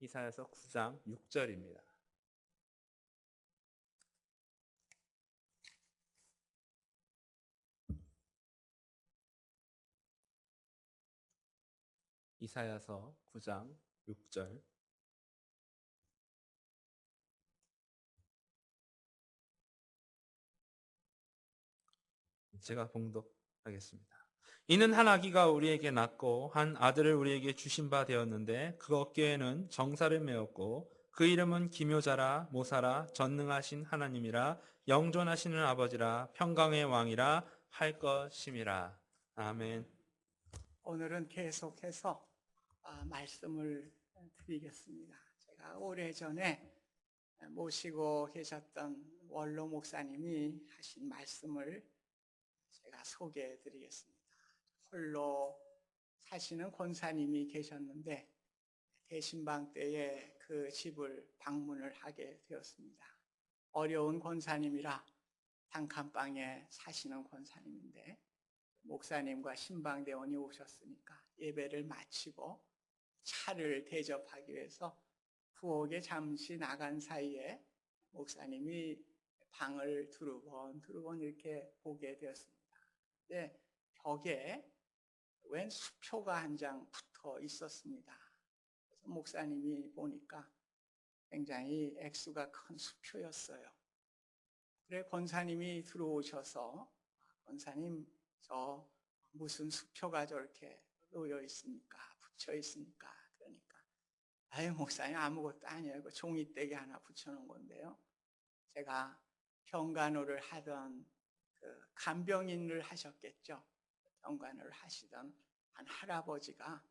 이사야서 9장 6절입니다. 이사야서 9장 6절. 제가 봉독하겠습니다. 이는 한 아기가 우리에게 낳고 한 아들을 우리에게 주신 바 되었는데 그 어깨에는 정사를 메었고 그 이름은 기묘자라 모사라 전능하신 하나님이라 영존하시는 아버지라 평강의 왕이라 할 것임이라. 아멘. 오늘은 계속해서 말씀을 드리겠습니다. 제가 오래전에 모시고 계셨던 원로 목사님이 하신 말씀을 제가 소개해 드리겠습니다. 홀로 사시는 권사님이 계셨는데 대신방 때에 그 집을 방문을 하게 되었습니다. 어려운 권사님이라 단칸방에 사시는 권사님인데 목사님과 신방대원이 오셨으니까 예배를 마치고 차를 대접하기 위해서 부엌에 잠시 나간 사이에 목사님이 방을 두루번 이렇게 보게 되었습니다. 근데 벽에 웬 수표가 한 장 붙어 있었습니다. 그래서 목사님이 보니까 굉장히 액수가 큰 수표였어요. 그래 권사님이 들어오셔서 권사님 저 무슨 수표가 저렇게 놓여 있습니까? 붙여 있습니까? 그러니까 아유 목사님 아무것도 아니에요. 종이떼기 하나 붙여놓은 건데요. 제가 병간호를 하던 그 간병인을 하셨겠죠. 병간호를 하시던 한 할아버지가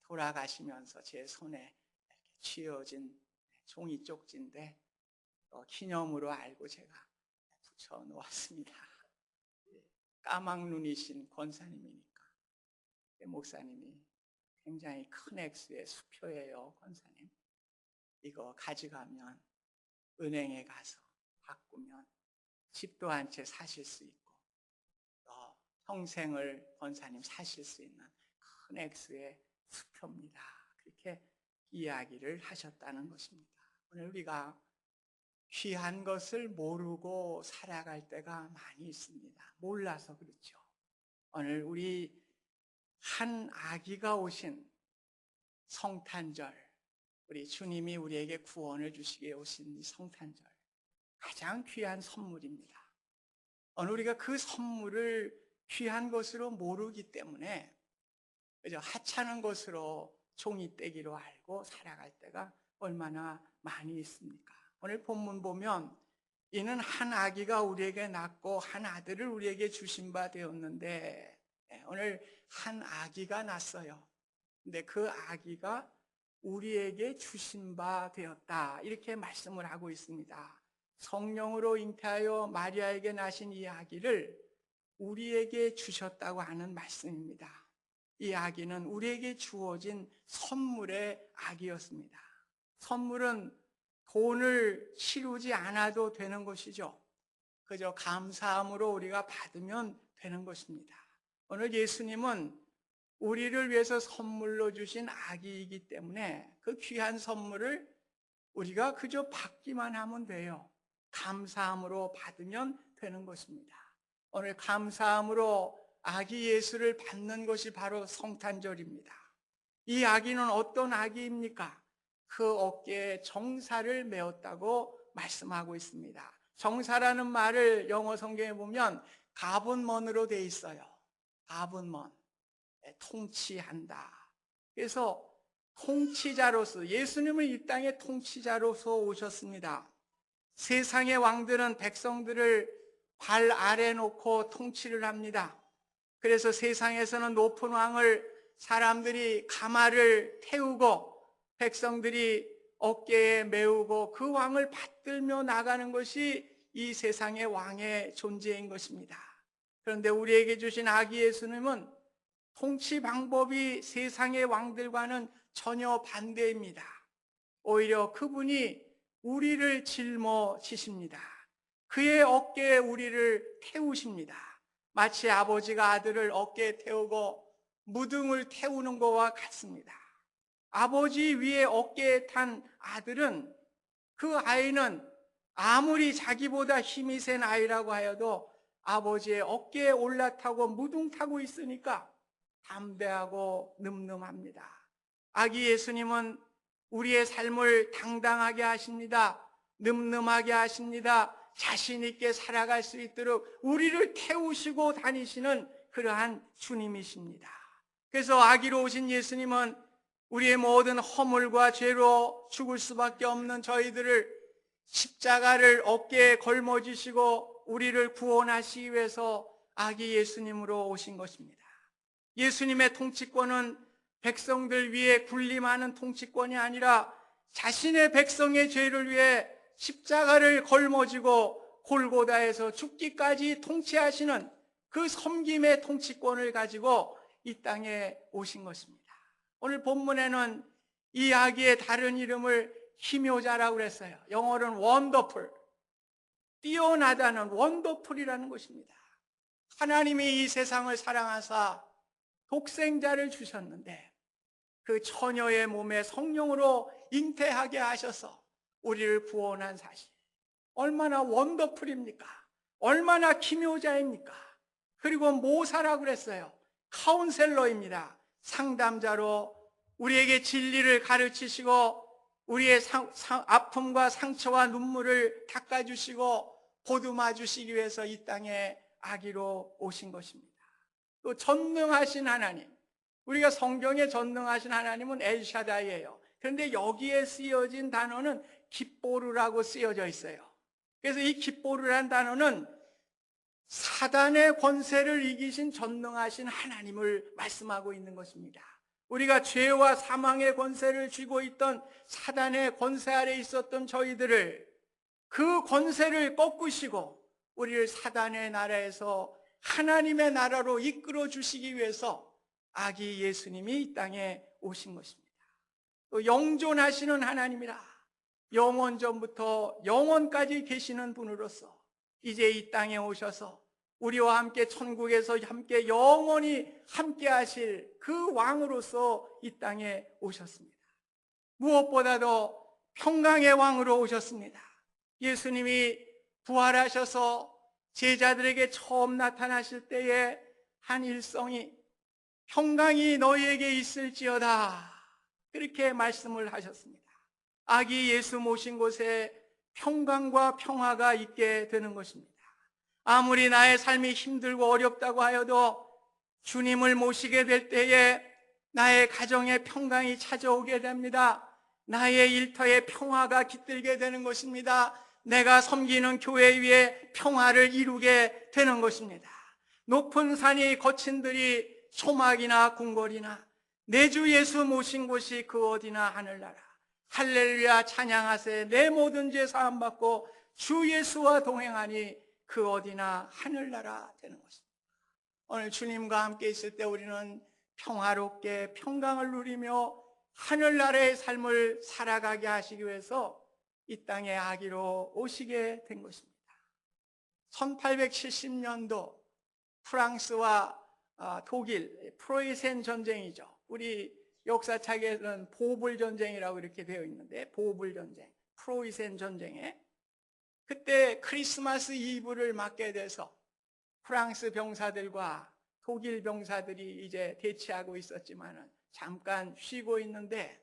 돌아가시면서 제 손에 이렇게 쥐어진 종이 쪽지인데 기념으로 알고 제가 붙여 놓았습니다. 까막눈이신 권사님이니까. 목사님이 굉장히 큰 액수의 수표예요. 권사님 이거 가져가면 은행에 가서 바꾸면 집도 한 채 사실 수 있고 평생을 권사님 사실 수 있는 큰 액수의 수표입니다. 그렇게 이야기를 하셨다는 것입니다. 오늘 우리가 귀한 것을 모르고 살아갈 때가 많이 있습니다. 몰라서 그렇죠. 오늘 우리 한 아기가 오신 성탄절, 우리 주님이 우리에게 구원을 주시기에 오신 이 성탄절, 가장 귀한 선물입니다. 오늘 우리가 그 선물을 귀한 것으로 모르기 때문에 그저 하찮은 것으로 종이떼기로 알고 살아갈 때가 얼마나 많이 있습니까? 오늘 본문 보면 이는 한 아기가 우리에게 낳고 한 아들을 우리에게 주신 바 되었는데 오늘 한 아기가 낳았어요. 근데 그 아기가 우리에게 주신 바 되었다 이렇게 말씀을 하고 있습니다. 성령으로 잉태하여 마리아에게 나신 이 아기를 우리에게 주셨다고 하는 말씀입니다. 이 아기는 우리에게 주어진 선물의 아기였습니다. 선물은 돈을 치르지 않아도 되는 것이죠. 그저 감사함으로 우리가 받으면 되는 것입니다. 오늘 예수님은 우리를 위해서 선물로 주신 아기이기 때문에 그 귀한 선물을 우리가 그저 받기만 하면 돼요. 감사함으로 받으면 되는 것입니다. 오늘 감사함으로 아기 예수를 받는 것이 바로 성탄절입니다. 이 아기는 어떤 아기입니까? 그 어깨에 정사를 메었다고 말씀하고 있습니다. 정사라는 말을 영어 성경에 보면 가분먼으로 되어 있어요. 가분먼, 통치한다. 그래서 통치자로서 예수님은 이 땅에 통치자로서 오셨습니다. 세상의 왕들은 백성들을 발 아래 놓고 통치를 합니다. 그래서 세상에서는 높은 왕을 사람들이 가마를 태우고 백성들이 어깨에 메우고 그 왕을 받들며 나가는 것이 이 세상의 왕의 존재인 것입니다. 그런데 우리에게 주신 아기 예수님은 통치 방법이 세상의 왕들과는 전혀 반대입니다. 오히려 그분이 우리를 짊어지십니다. 그의 어깨에 우리를 태우십니다. 마치 아버지가 아들을 어깨에 태우고 무등을 태우는 것과 같습니다. 아버지 위에 어깨에 탄 아들은, 그 아이는 아무리 자기보다 힘이 센 아이라고 하여도 아버지의 어깨에 올라타고 무둥타고 있으니까 담대하고 늠름합니다. 아기 예수님은 우리의 삶을 당당하게 하십니다. 늠름하게 하십니다. 자신 있게 살아갈 수 있도록 우리를 태우시고 다니시는 그러한 주님이십니다. 그래서 아기로 오신 예수님은 우리의 모든 허물과 죄로 죽을 수밖에 없는 저희들을 십자가를 어깨에 걸머지시고 우리를 구원하시기 위해서 아기 예수님으로 오신 것입니다. 예수님의 통치권은 백성들 위에 군림하는 통치권이 아니라 자신의 백성의 죄를 위해 십자가를 걸머지고 골고다에서 죽기까지 통치하시는 그 섬김의 통치권을 가지고 이 땅에 오신 것입니다. 오늘 본문에는 이 아기의 다른 이름을 기묘자라고 그랬어요. 영어로는 원더풀, 뛰어나다는 원더풀이라는 것입니다. 하나님이 이 세상을 사랑하사 독생자를 주셨는데 그 처녀의 몸에 성령으로 잉태하게 하셔서 우리를 구원한 사실, 얼마나 원더풀입니까? 얼마나 기묘자입니까? 그리고 모사라고 그랬어요. 카운셀러입니다. 상담자로 우리에게 진리를 가르치시고 우리의 아픔과 상처와 눈물을 닦아주시고 보듬어 주시기 위해서 이 땅에 아기로 오신 것입니다. 또 전능하신 하나님, 우리가 성경에 전능하신 하나님은 엘샤다이예요. 그런데 여기에 쓰여진 단어는 깃보르라고 쓰여져 있어요. 그래서 이 깃보르라는 단어는 사단의 권세를 이기신 전능하신 하나님을 말씀하고 있는 것입니다. 우리가 죄와 사망의 권세를 쥐고 있던 사단의 권세 아래 있었던 저희들을, 그 권세를 꺾으시고 우리를 사단의 나라에서 하나님의 나라로 이끌어 주시기 위해서 아기 예수님이 이 땅에 오신 것입니다. 또 영존하시는 하나님이라, 영원 전부터 영원까지 계시는 분으로서 이제 이 땅에 오셔서 우리와 함께 천국에서 함께 영원히 함께 하실 그 왕으로서 이 땅에 오셨습니다. 무엇보다도 평강의 왕으로 오셨습니다. 예수님이 부활하셔서 제자들에게 처음 나타나실 때에 한 일성이 평강이 너희에게 있을지어다, 그렇게 말씀을 하셨습니다. 아기 예수 모신 곳에 평강과 평화가 있게 되는 것입니다. 아무리 나의 삶이 힘들고 어렵다고 하여도 주님을 모시게 될 때에 나의 가정에 평강이 찾아오게 됩니다. 나의 일터에 평화가 깃들게 되는 것입니다. 내가 섬기는 교회 위에 평화를 이루게 되는 것입니다. 높은 산이 거친 들이 소막이나 궁궐이나 내 주 예수 모신 곳이 그 어디나 하늘나라. 할렐루야 찬양하세. 내 모든 죄 사함 받고 주 예수와 동행하니 그 어디나 하늘나라 되는 것입니다. 오늘 주님과 함께 있을 때 우리는 평화롭게 평강을 누리며 하늘나라의 삶을 살아가게 하시기 위해서 이 땅에 아기로 오시게 된 것입니다. 1870년도 프랑스와 독일 프로이센 전쟁이죠. 우리 역사책에는 보불 전쟁이라고 이렇게 되어 있는데, 보불 전쟁, 프로이센 전쟁에 그때 크리스마스 이브를 맞게 돼서 프랑스 병사들과 독일 병사들이 이제 대치하고 있었지만 잠깐 쉬고 있는데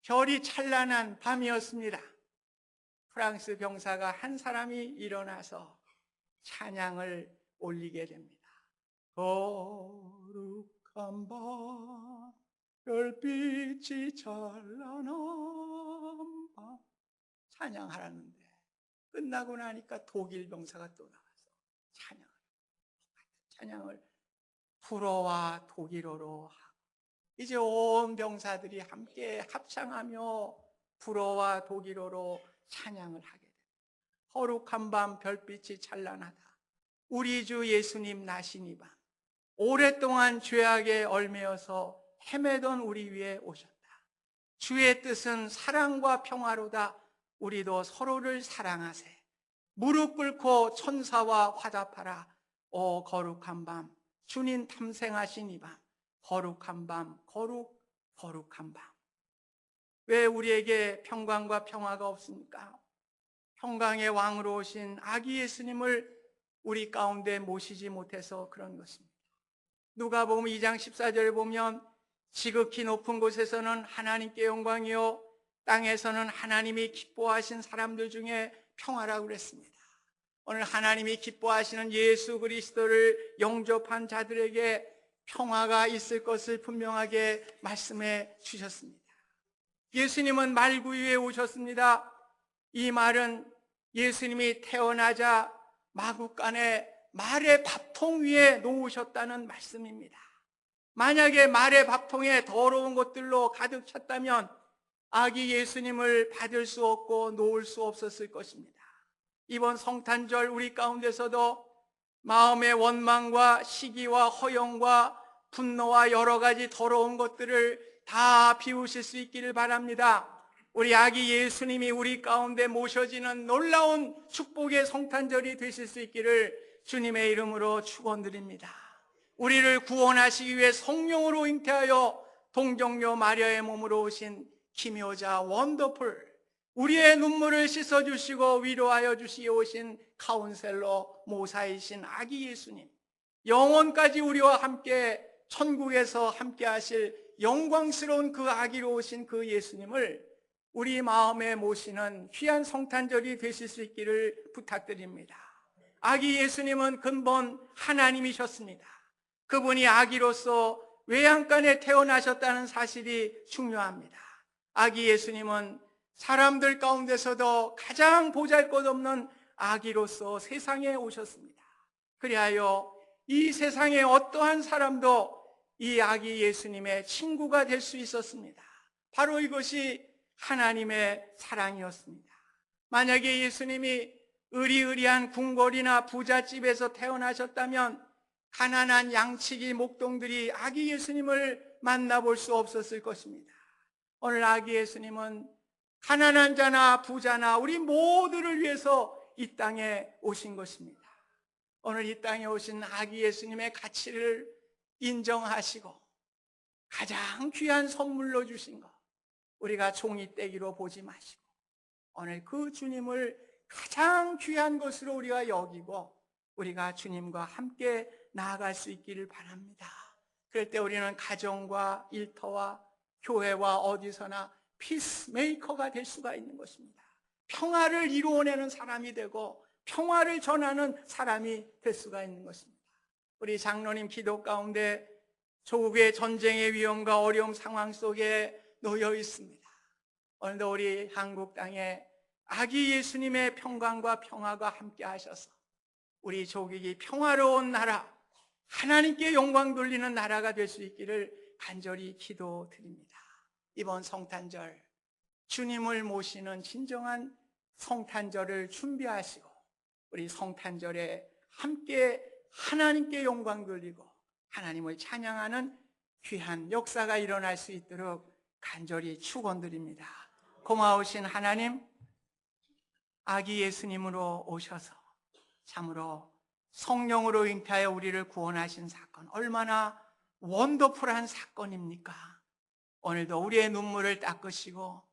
별이 찬란한 밤이었습니다. 프랑스 병사가 한 사람이 일어나서 찬양을 올리게 됩니다. 거룩한 밤, 별빛이 찬란한 밤, 찬양하라는데 끝나고 나니까 독일 병사가 또 나와서 찬양을 불어와 독일어로 하고, 이제 온 병사들이 함께 합창하며 불어와 독일어로 찬양을 하게 됩니다. 거룩한 밤, 별빛이 찬란하다. 우리 주 예수님 나신 이 밤, 오랫동안 죄악에 얽매여서 헤매던 우리 위에 오셨다. 주의 뜻은 사랑과 평화로다. 우리도 서로를 사랑하세. 무릎 꿇고 천사와 화답하라. 오 거룩한 밤, 주님 탐생하신 이 밤, 거룩한 밤, 거룩 거룩한 밤. 왜 우리에게 평강과 평화가 없습니까? 평강의 왕으로 오신 아기 예수님을 우리 가운데 모시지 못해서 그런 것입니다. 누가복음 2장 14절을 보면 지극히 높은 곳에서는 하나님께 영광이요 땅에서는 하나님이 기뻐하신 사람들 중에 평화라고 그랬습니다. 오늘 하나님이 기뻐하시는 예수 그리스도를 영접한 자들에게 평화가 있을 것을 분명하게 말씀해 주셨습니다. 예수님은 말구 위에 오셨습니다. 이 말은 예수님이 태어나자 마구간에 말의 밥통 위에 놓으셨다는 말씀입니다. 만약에 말의 밥통에 더러운 것들로 가득 찼다면 아기 예수님을 받을 수 없고 놓을 수 없었을 것입니다. 이번 성탄절 우리 가운데서도 마음의 원망과 시기와 허영과 분노와 여러 가지 더러운 것들을 다 비우실 수 있기를 바랍니다. 우리 아기 예수님이 우리 가운데 모셔지는 놀라운 축복의 성탄절이 되실 수 있기를 주님의 이름으로 축원드립니다. 우리를 구원하시기 위해 성령으로 잉태하여 동정녀 마리아의 몸으로 오신 기묘자 원더풀, 우리의 눈물을 씻어주시고 위로하여 주시기 오신 카운셀러 모사이신 아기 예수님, 영원까지 우리와 함께 천국에서 함께 하실 영광스러운 그 아기로 오신 그 예수님을 우리 마음에 모시는 귀한 성탄절이 되실 수 있기를 부탁드립니다. 아기 예수님은 근본 하나님이셨습니다. 그분이 아기로서 외양간에 태어나셨다는 사실이 중요합니다. 아기 예수님은 사람들 가운데서도 가장 보잘것없는 아기로서 세상에 오셨습니다. 그리하여 이 세상에 어떠한 사람도 이 아기 예수님의 친구가 될 수 있었습니다. 바로 이것이 하나님의 사랑이었습니다. 만약에 예수님이 의리의리한 궁궐이나 부잣집에서 태어나셨다면 가난한 양치기 목동들이 아기 예수님을 만나볼 수 없었을 것입니다. 오늘 아기 예수님은 가난한 자나 부자나 우리 모두를 위해서 이 땅에 오신 것입니다. 오늘 이 땅에 오신 아기 예수님의 가치를 인정하시고 가장 귀한 선물로 주신 것, 우리가 종이 떼기로 보지 마시고 오늘 그 주님을 가장 귀한 것으로 우리가 여기고 우리가 주님과 함께 나아갈 수 있기를 바랍니다. 그럴 때 우리는 가정과 일터와 교회와 어디서나 피스메이커가 될 수가 있는 것입니다. 평화를 이루어내는 사람이 되고 평화를 전하는 사람이 될 수가 있는 것입니다. 우리 장로님 기도 가운데 조국의 전쟁의 위험과 어려움 상황 속에 놓여 있습니다. 오늘도 우리 한국 땅에 아기 예수님의 평강과 평화가 함께 하셔서 우리 조국이 평화로운 나라, 하나님께 영광 돌리는 나라가 될 수 있기를 간절히 기도드립니다. 이번 성탄절 주님을 모시는 진정한 성탄절을 준비하시고 우리 성탄절에 함께 하나님께 영광 돌리고 하나님을 찬양하는 귀한 역사가 일어날 수 있도록 간절히 축원드립니다. 고마우신 하나님, 아기 예수님으로 오셔서 참으로 성령으로 잉태하여 우리를 구원하신 사건, 얼마나 원더풀한 사건입니까? 오늘도 우리의 눈물을 닦으시고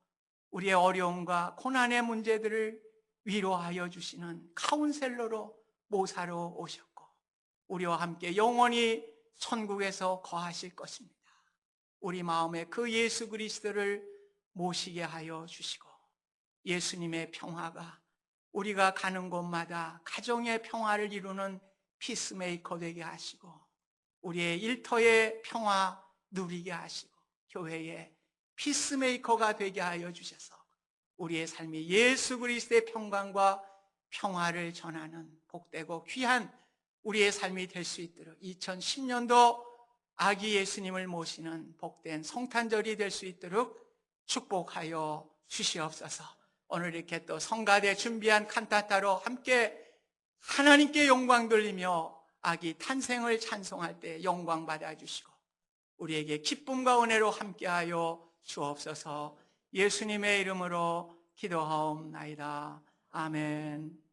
우리의 어려움과 고난의 문제들을 위로하여 주시는 카운셀러로 모사로 오셨고 우리와 함께 영원히 천국에서 거하실 것입니다. 우리 마음에 그 예수 그리스도를 모시게 하여 주시고 예수님의 평화가 우리가 가는 곳마다 가정의 평화를 이루는 피스메이커 되게 하시고 우리의 일터의 평화 누리게 하시고 교회의 피스메이커가 되게 하여 주셔서 우리의 삶이 예수 그리스도의 평강과 평화를 전하는 복되고 귀한 우리의 삶이 될 수 있도록 2010년도 아기 예수님을 모시는 복된 성탄절이 될 수 있도록 축복하여 주시옵소서. 오늘 이렇게 또 성가대 준비한 칸타타로 함께 하나님께 영광 돌리며 아기 탄생을 찬송할 때 영광 받아주시고 우리에게 기쁨과 은혜로 함께하여 주옵소서. 예수님의 이름으로 기도하옵나이다. 아멘.